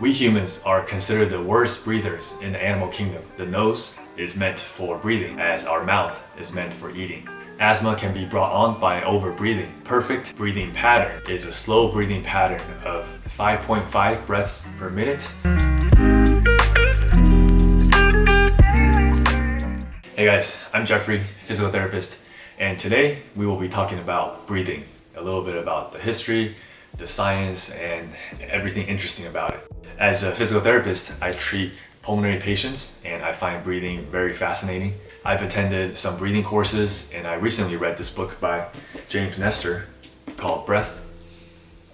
We humans are considered the worst breathers in the animal kingdom. The nose is meant for breathing, as our mouth is meant for eating. Asthma can be brought on by over-breathing. Perfect breathing pattern is a slow breathing pattern of 5.5 breaths per minute. Hey guys, I'm Jeffrey, physical therapist, and today we will be talking about breathing, a little bit about the history, the science, and everything interesting about it. As a physical therapist, I treat pulmonary patients and I find breathing very fascinating. I've attended some breathing courses and I recently read this book by James Nestor called Breath.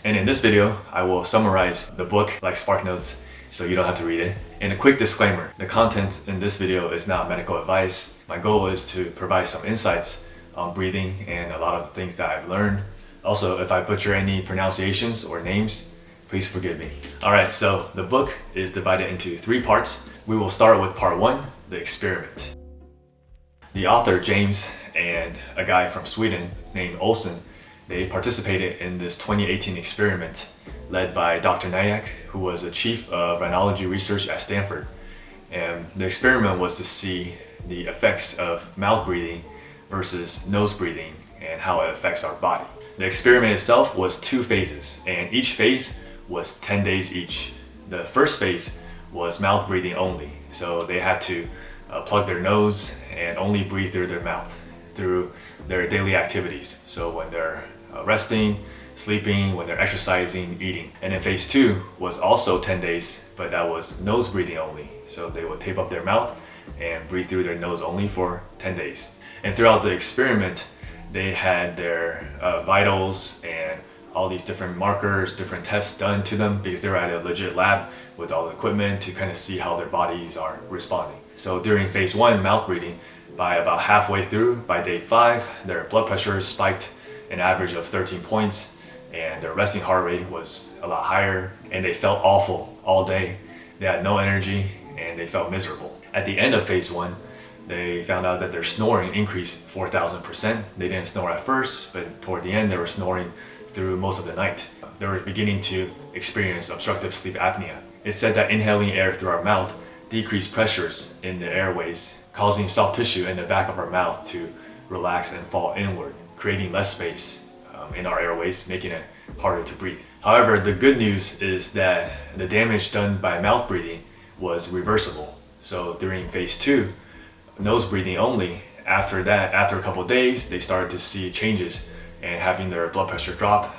And in this video, I will summarize the book like Spark Notes so you don't have to read it. And a quick disclaimer, the content in this video is not medical advice. My goal is to provide some insights on breathing and a lot of things that I've learned. Also, if I butcher any pronunciations or names, please forgive me. Alright, so the book is divided into 3 parts. We will start with part 1, the experiment. The author, James, and a guy from Sweden named Olsen, they participated in this 2018 experiment led by Dr. Nyack, who was a chief of rhinology research at Stanford. And the experiment was to see the effects of mouth breathing versus nose breathing and how it affects our body. The experiment itself was 2 phases, and each phase was 10 days each. The first phase was mouth breathing only, so they had to plug their nose and only breathe through their mouth through their daily activities. So when they're resting, sleeping, when they're exercising, eating. And then phase 2 was also 10 days, but that was nose breathing only. So they would tape up their mouth and breathe through their nose only for 10 days. And throughout the experiment, they had their vitals and all these different markers, different tests done to them because they were at a legit lab with all the equipment to kind of see how their bodies are responding. So during phase 1, mouth breathing, by about halfway through, by day 5, their blood pressure spiked an average of 13 points and their resting heart rate was a lot higher and they felt awful all day. They had no energy and they felt miserable. At the end of phase 1, they found out that their snoring increased 4,000%. They didn't snore at first, but toward the end they were snoring through most of the night. They were beginning to experience obstructive sleep apnea. It's said that inhaling air through our mouth decreased pressures in the airways, causing soft tissue in the back of our mouth to relax and fall inward, creating less space in our airways, making it harder to breathe. However, the good news is that the damage done by mouth breathing was reversible. So during phase 2, nose breathing only, after a couple of days, they started to see changes and having their blood pressure drop.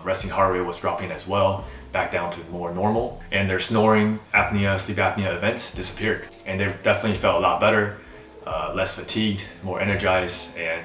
Resting heart rate was dropping as well, back down to more normal. And their snoring, apnea, sleep apnea events disappeared. And they definitely felt a lot better, less fatigued, more energized, and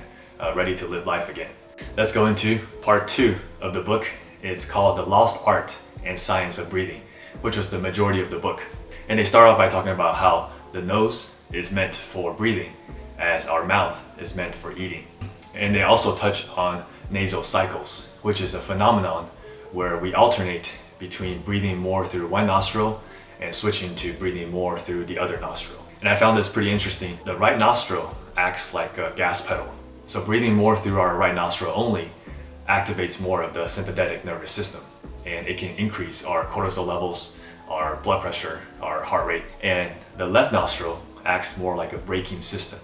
ready to live life again. Let's go into part 2 of the book. It's called The Lost Art and Science of Breathing, which was the majority of the book. And they start off by talking about how the nose is meant for breathing, as our mouth is meant for eating. And they also touch on nasal cycles, which is a phenomenon where we alternate between breathing more through one nostril and switching to breathing more through the other nostril. And I found this pretty interesting. The right nostril acts like a gas pedal. So breathing more through our right nostril only activates more of the sympathetic nervous system, and it can increase our cortisol levels, our blood pressure, our heart rate. And the left nostril acts more like a braking system.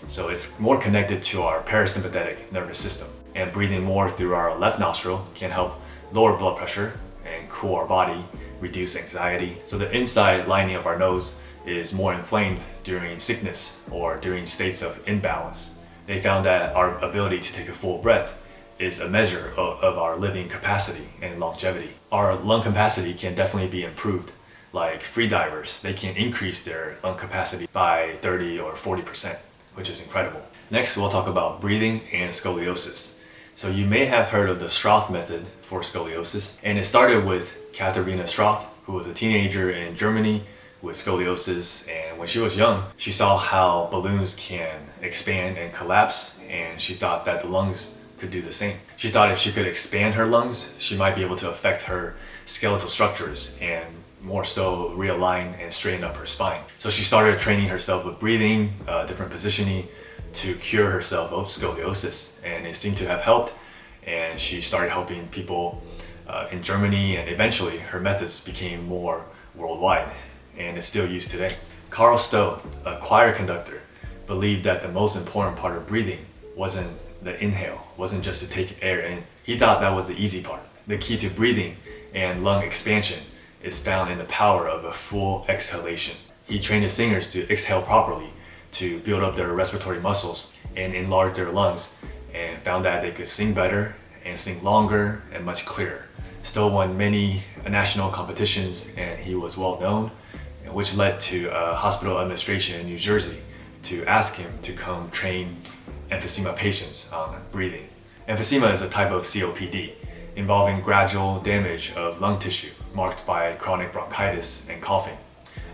So it's more connected to our parasympathetic nervous system. And breathing more through our left nostril can help lower blood pressure and cool our body, reduce anxiety. So the inside lining of our nose is more inflamed during sickness or during states of imbalance. They found that our ability to take a full breath is a measure of our living capacity and longevity. Our lung capacity can definitely be improved. Like free divers, they can increase their lung capacity by 30 or 40%, which is incredible. Next, we'll talk about breathing and scoliosis. So you may have heard of the Strauss method for scoliosis, and it started with Katharina Strauss, who was a teenager in Germany with scoliosis, and when she was young, she saw how balloons can expand and collapse, and she thought that the lungs could do the same. She thought if she could expand her lungs, she might be able to affect her skeletal structures and more so realign and straighten up her spine. So she started training herself with breathing, different positioning, to cure herself of scoliosis, and it seemed to have helped. And she started helping people in Germany, and eventually her methods became more worldwide, and it's still used today. Carl Stowe, a choir conductor, believed that the most important part of breathing wasn't the inhale, wasn't just to take air in. He thought that was the easy part. The key to breathing and lung expansion is found in the power of a full exhalation. He trained his singers to exhale properly to build up their respiratory muscles and enlarge their lungs, and found that they could sing better and sing longer and much clearer. Stowe won many national competitions, and he was well known, which led to a hospital administration in New Jersey to ask him to come train emphysema patients on breathing. Emphysema is a type of COPD involving gradual damage of lung tissue marked by chronic bronchitis and coughing.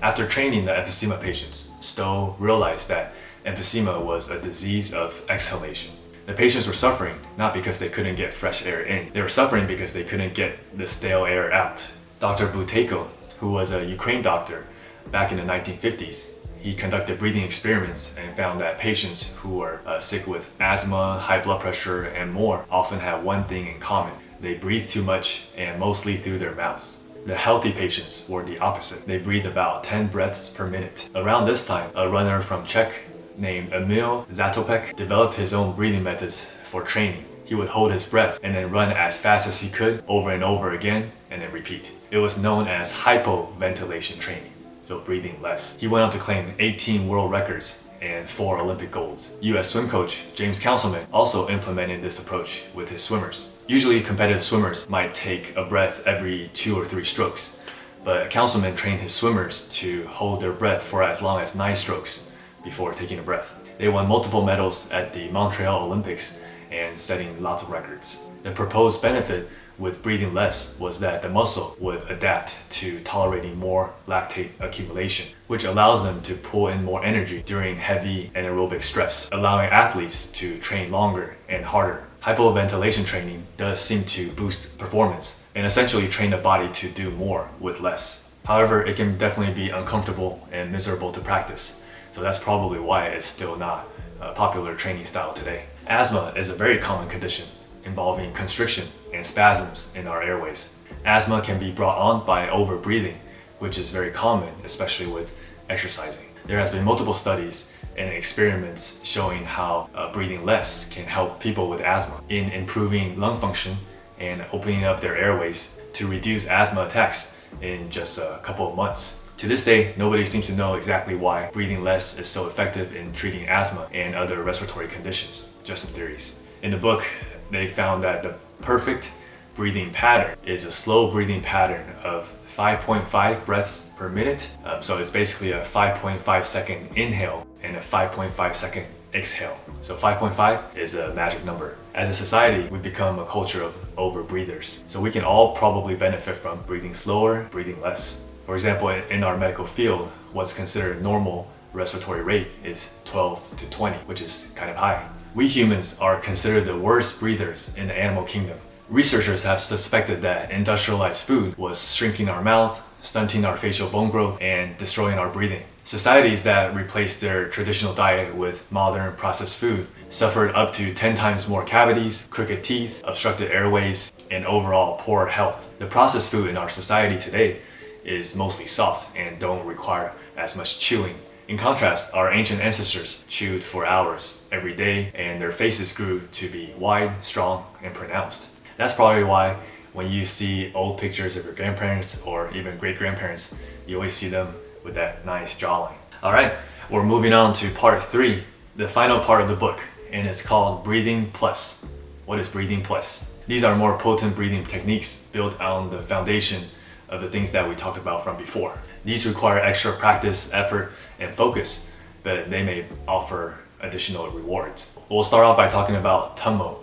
After training the emphysema patients, Stowe realized that emphysema was a disease of exhalation. The patients were suffering not because they couldn't get fresh air in, they were suffering because they couldn't get the stale air out. Dr. Buteyko, who was a Ukraine doctor back in the 1950s, he conducted breathing experiments and found that patients who were sick with asthma, high blood pressure, and more often had one thing in common. They breathed too much and mostly through their mouths. The healthy patients were the opposite. They breathed about 10 breaths per minute. Around this time, a runner from Czech named Emil Zatopek developed his own breathing methods for training. He would hold his breath and then run as fast as he could over and over again and then repeat. It was known as hypoventilation training, so breathing less. He went on to claim 18 world records and 4 Olympic golds. US swim coach James Nestor also implemented this approach with his swimmers. Usually competitive swimmers might take a breath every 2 or 3 strokes, but Councilman trained his swimmers to hold their breath for as long as 9 strokes before taking a breath. They won multiple medals at the Montreal Olympics and setting lots of records. The proposed benefit with breathing less was that the muscle would adapt to tolerating more lactate accumulation, which allows them to pull in more energy during heavy anaerobic stress, allowing athletes to train longer and harder. Hypoventilation training does seem to boost performance and essentially train the body to do more with less. However, it can definitely be uncomfortable and miserable to practice, so that's probably why it's still not a popular training style today. Asthma is a very common condition involving constriction and spasms in our airways. Asthma can be brought on by overbreathing, which is very common, especially with exercising. There has been multiple studies and experiments showing how breathing less can help people with asthma in improving lung function and opening up their airways to reduce asthma attacks in just a couple of months. To this day, nobody seems to know exactly why breathing less is so effective in treating asthma and other respiratory conditions, just some theories. In the book, they found that the perfect breathing pattern is a slow breathing pattern of 5.5 breaths per minute. So it's basically a 5.5 second inhale and a 5.5 second exhale. So 5.5 is a magic number. As a society, we've become a culture of overbreathers. So we can all probably benefit from breathing slower, breathing less. For example, in our medical field, what's considered normal respiratory rate is 12 to 20, which is kind of high. We humans are considered the worst breathers in the animal kingdom. Researchers have suspected that industrialized food was shrinking our mouth, stunting our facial bone growth, and destroying our breathing. Societies that replaced their traditional diet with modern processed food suffered up to 10 times more cavities, crooked teeth, obstructed airways, and overall poor health. The processed food in our society today is mostly soft and don't require as much chewing. In contrast, our ancient ancestors chewed for hours every day, and their faces grew to be wide, strong, and pronounced. That's probably why when you see old pictures of your grandparents or even great-grandparents, you always see them with that nice jawline. All right, we're moving on to part 3, the final part of the book, and it's called Breathing Plus. What is Breathing Plus? These are more potent breathing techniques built on the foundation of the things that we talked about from before. These require extra practice, effort, and focus, but they may offer additional rewards. We'll start off by talking about Tummo.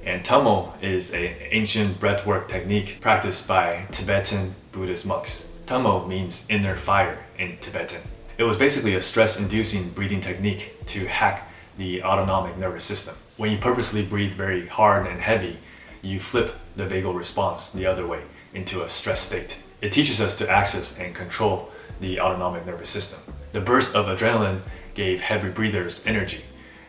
And Tummo is an ancient breathwork technique practiced by Tibetan Buddhist monks. Tummo means inner fire in Tibetan. It was basically a stress-inducing breathing technique to hack the autonomic nervous system. When you purposely breathe very hard and heavy, you flip the vagal response the other way into a stress state. It teaches us to access and control the autonomic nervous system. The burst of adrenaline gave heavy breathers energy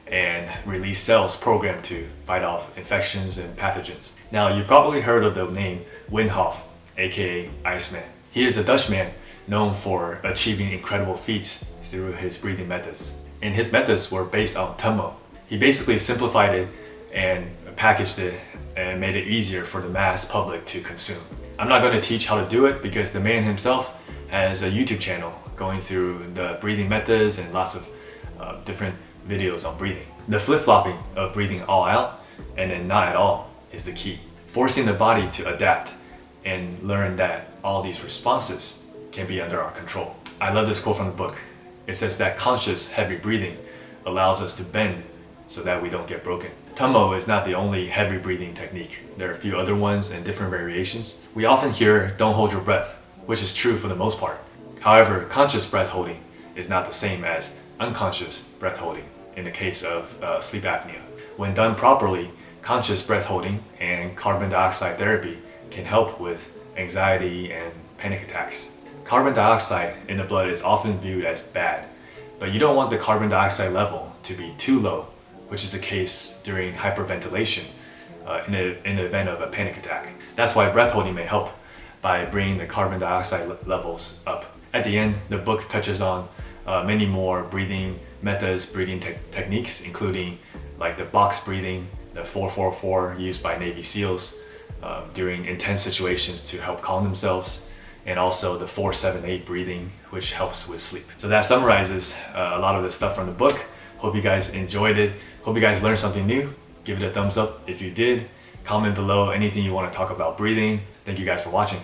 and released cells programmed to fight off infections and pathogens. Now, you've probably heard of the name Wim Hof, aka Iceman. He is a Dutchman known for achieving incredible feats through his breathing methods. And his methods were based on Tummo. He basically simplified it and packaged it and made it easier for the mass public to consume. I'm not going to teach how to do it because the man himself has a YouTube channel going through the breathing methods and lots of different videos on breathing. The flip-flopping of breathing all out and then not at all is the key. Forcing the body to adapt and learn that all these responses can be under our control. I love this quote from the book. It says that conscious heavy breathing allows us to bend so that we don't get broken. Tummo is not the only heavy breathing technique. There are a few other ones and different variations. We often hear don't hold your breath, which is true for the most part. However, conscious breath holding is not the same as unconscious breath holding in the case of sleep apnea. When done properly, conscious breath holding and carbon dioxide therapy can help with anxiety and panic attacks. Carbon dioxide in the blood is often viewed as bad, but you don't want the carbon dioxide level to be too low, which is the case during hyperventilation in the event of a panic attack. That's why breath holding may help by bringing the carbon dioxide levels up. At the end, the book touches on many more breathing methods, breathing techniques, including like the box breathing, the 4-4-4 used by Navy SEALs during intense situations to help calm themselves, and also the 4-7-8 breathing, which helps with sleep. So that summarizes a lot of the stuff from the book. Hope you guys enjoyed it. Hope you guys learned something new. Give it a thumbs up if you did. Comment below anything you want to talk about breathing. Thank you guys for watching.